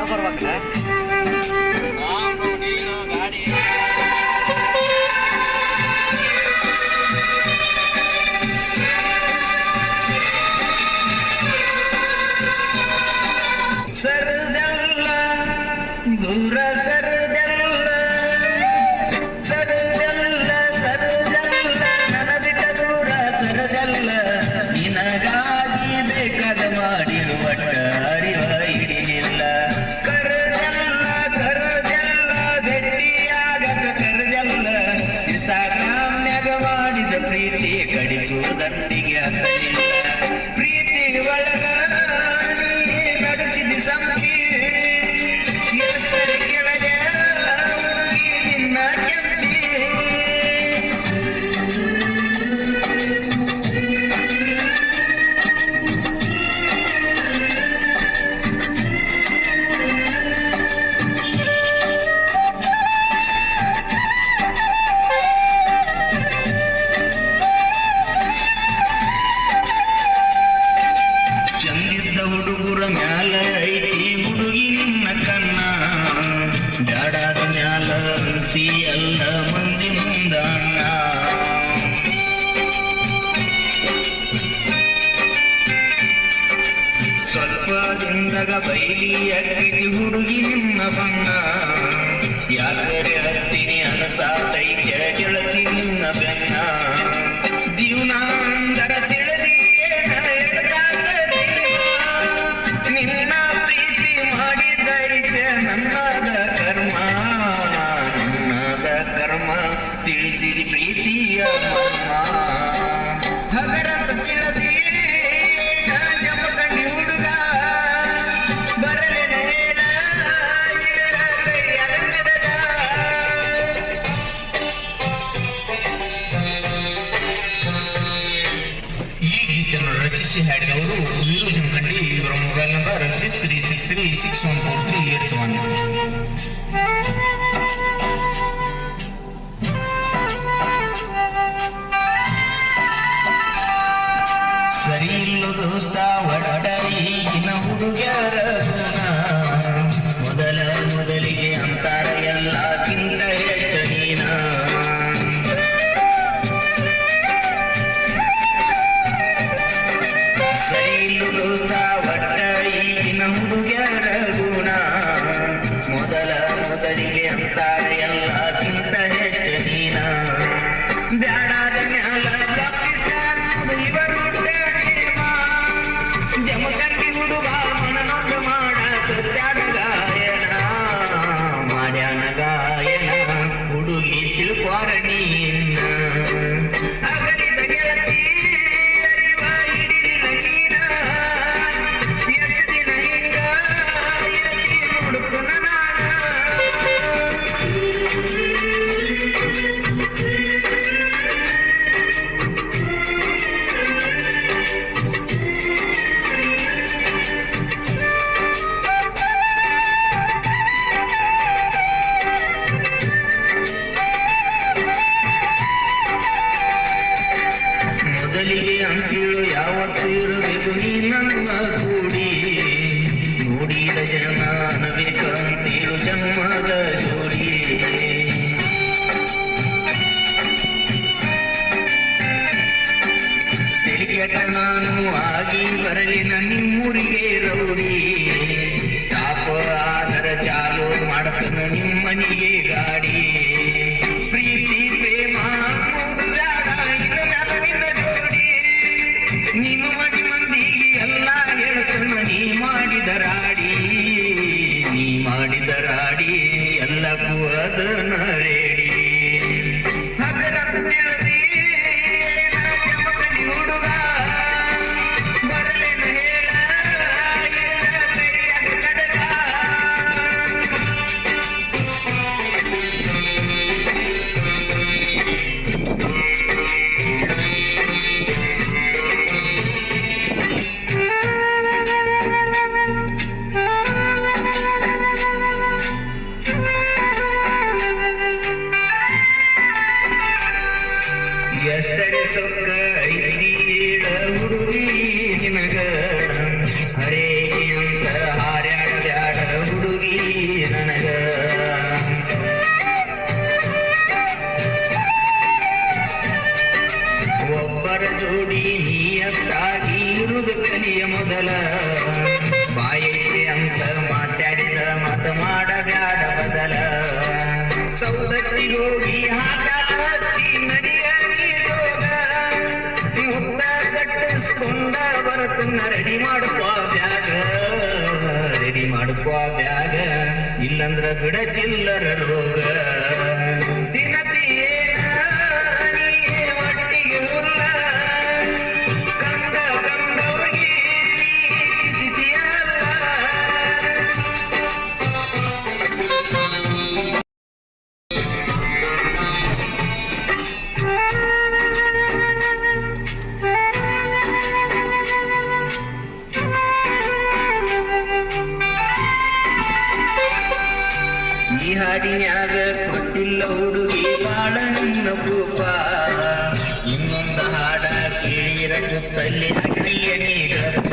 ಬರ್ಬೇಕಲ್ಲ ಗಾಡಿ ಸರದಲ್ಲ ದೂರ ಸರದಲ್ಲ ಸರದಲ್ಲ ಸರದಲ್ಲ ನನದಿಟ್ಟ ದೂರ ಸರದಲ್ಲ ನಿನಗಾಗಿ ಬೇಕಾದ ಮಾಡಿರುವಟ್ಟ ಅರಿವ ಹಿಡಿಲಿಲ್ಲ ಕರದಲ್ಲ ಕರದಲ್ಲ ಗಟ್ಟಿಯಾಗಕ ಕರದಲ್ಲ ಇನ್ಸ್ಟಾಗ್ರಾಮ್ನ್ಯಾಗ ಮಾಡಿದ ಪ್ರೀತಿ ಕಡಿಗೂ ದಂಡಿಗೆ ಹತ್ತಲಿಲ್ಲ ಪ್ರೀತಿ ಒಳಗ ನಡೆಸಿದ ಸಂತಿ ಎಷ್ಟರ ಕೆಳಗ ಹುಡುಗಿ ನಿನ್ನ ಕೆಂತಿ ಚಂದಿದ್ದ ಹುಡುಗರ ಮ್ಯಾಲ ಐತಿ ಹುಡುಗಿ ನಿನ್ನ ಕಣ್ಣ ಜಾಡಾದ ಮ್ಯಾಲ ಅಂತಿ ಎಲ್ಲ ಮಂದಿ ಮುಂದಣ್ಣ ಸ್ವಲ್ಪ ದಿನದಾಗ ಬೈಲಿ ಅಕ್ಕಿ ಹುಡುಗಿ ನಿನ್ನ ಬಣ್ಣ ಯಾಕರೆ ಹತ್ತೀನಿ ಅನಸಾತೈತ್ಯ ಗೆಳತಿ ನಿನ್ನ ಬೆನ್ನ ಜೀವನ ಅಂದರ ತಿಳಿದಿ ನಿನ್ನ ಪ್ರೀತಿ ಮಾಡಿದೈತೆ ನನ್ನದ ಕರ್ಮ ನನ್ನದ ಕರ್ಮ ತಿಳಿಸಿದಿ ಪ್ರೀತಿಯ ಮರ್ಮ ಹಗರತ ತಿಳಿದಿ ಜಮಖಂಡಿ ಹುಡುಗ ಬರಲಿನ ಹೇಳ ಕೈಯಾಗ ಕಡಗ ಈ ಗೀತೆಯನ್ನು ರಚಿಸಿ ಹಾಡಿದವರು ವೀರು ಜಮಖಂಡಿ. ಇವರ ಮೊಬೈಲ್ ನಂಬರ್ 6363614387. ಸರಿ ಇಲ್ಲೋ ದೋಸ್ತ ಒಟ್ಟ ಈಗಿನ ಹುಡುಗ್ಯಾರ ಗುಣ ಮೊದಲಿಗೆ ಅಂತಾರ ಎಲ್ಲಕ್ಕಿಂತ ಹೆಚ್ಚ ನೀನ ಸರಿ ಇಲ್ಲೋ ದೋಸ್ತ ಒಟ್ಟ ಈಗಿನ ಹುಡುಗ್ಯಾರ ಗುಣ ಮೊದಲಿಗೆ ಅಂತಾರ ಎಲ್ಲಕ್ಕಿಂತ ಹೆಚ್ಚ ನೀನ ಬ್ಯಾಡಾದ ಮ್ಯಾಲ ಇವರು ಜಮಖಂಡಿ ಹುಡುಗ ಮನನೊಂದು ಮಾಡ ಸತ್ಯಾನ ಗಾಯನ ಮಾಡ್ಯಾನ ಗಾಯನ ಹುಡುಗಿ ತಿಳ್ಕೋರ ನೀನ್ನ ಅಗಲಿದ ಗೆಳತಿ ಅರಿವ ಹಿಡಿಲಿಲ್ಲ ನೀನ ಎಷ್ಟು ದಿನ ಹಿಂಗ ಇರಲಿ ಹುಡುಕನ ಮೊದಲಿಗೆ ಅಂತಿಳು ಯಾವತ್ತು ಇರಬೇಕು ನೀ ನನ್ನ ಕೂಡಿ ನೋಡಿದ ಜನ ಅನ್ನಬೇಕಂತಿಳು ಜನ್ಮದ ಜೋಡಿ ತೆಲಿಗೆಟ ನಾನು ಆಗಿ ಬರಲಿನ ನಿಮ್ಮೂರಿಗೆ ರೌಡಿ ತಾಪ ಆದರ ಚಾಲು ಮಾಡತನ ನಿಮ್ಮನಿಗೆ ಗಾಡಿ ಪ್ರೀತಿ ಪ್ರೇಮ ನಿಮ್ಮ ಮಡಿ ಮಂದಿಗೆ ಎಲ್ಲ ಹೇಳ್ತನ ನೀ ಮಾಡಿದ ರಾಡಿ ಎಲ್ಲಕ್ಕೂ ಅದನ್ನ ರೇಡಿ ಹಗರತ ತಿಳಿದಿ ಜಮಖಂಡಿ ಹುಡುಗ ಬರಲೇನ ಹೇಳ ಕೈಯಾಗ ಕಡಗ ಎಷ್ಟಡೆ ಸೊಕ್ಕ ಐತೀಳ ಹುಡುಗಿ ನಿನಗ ಹರೇ ಅಂತ ಹಾರ್ಯಾಡ ಹುಡುಗಿ ಬಾಯಿಗೆ ಅಂತ ಮಾತಾಡಿದ ಮತ ಮಾಡಬ್ಯಾಡ ಬದಲ ಸೌದತ್ತಿ ಹೋಗಿ ಹಾಕಿ ನಡಿಯಾಗಿ ಜೋಗ ಮುತ್ತ ಕಟ್ಟಿಸ್ಕೊಂಡ ಬರುತ್ತನ್ನ ರೆಡಿ ಮಾಡ್ಕೋ ಬ್ಯಾಗ ಇಲ್ಲಂದ್ರ ಬಿಡ ಚಿಲ್ಲರ ರೋಗ ದಿನತಿಯೇನ ನೀ ಒಟ್ಟಿಗೆ ಉಲ್ಲ ಕಂಡವ್ರಿಗೆ ಕಿಸಿತಿಯಲ್ಲ ಈ ಹಾಡಿನ್ಯಾಗ ಕೊಟ್ಟಿಲ್ಲ ಹುಡುಗಿ ಬಾಳ ನಿನ್ನ ರೂಪ ಇನ್ನೊಂದು ಹಾಡ ಕೇಳಿರ ಗೊತ್ತಲ್ಲಿ ಅಗ್ನಿಯ ನೀರಪ್ಪ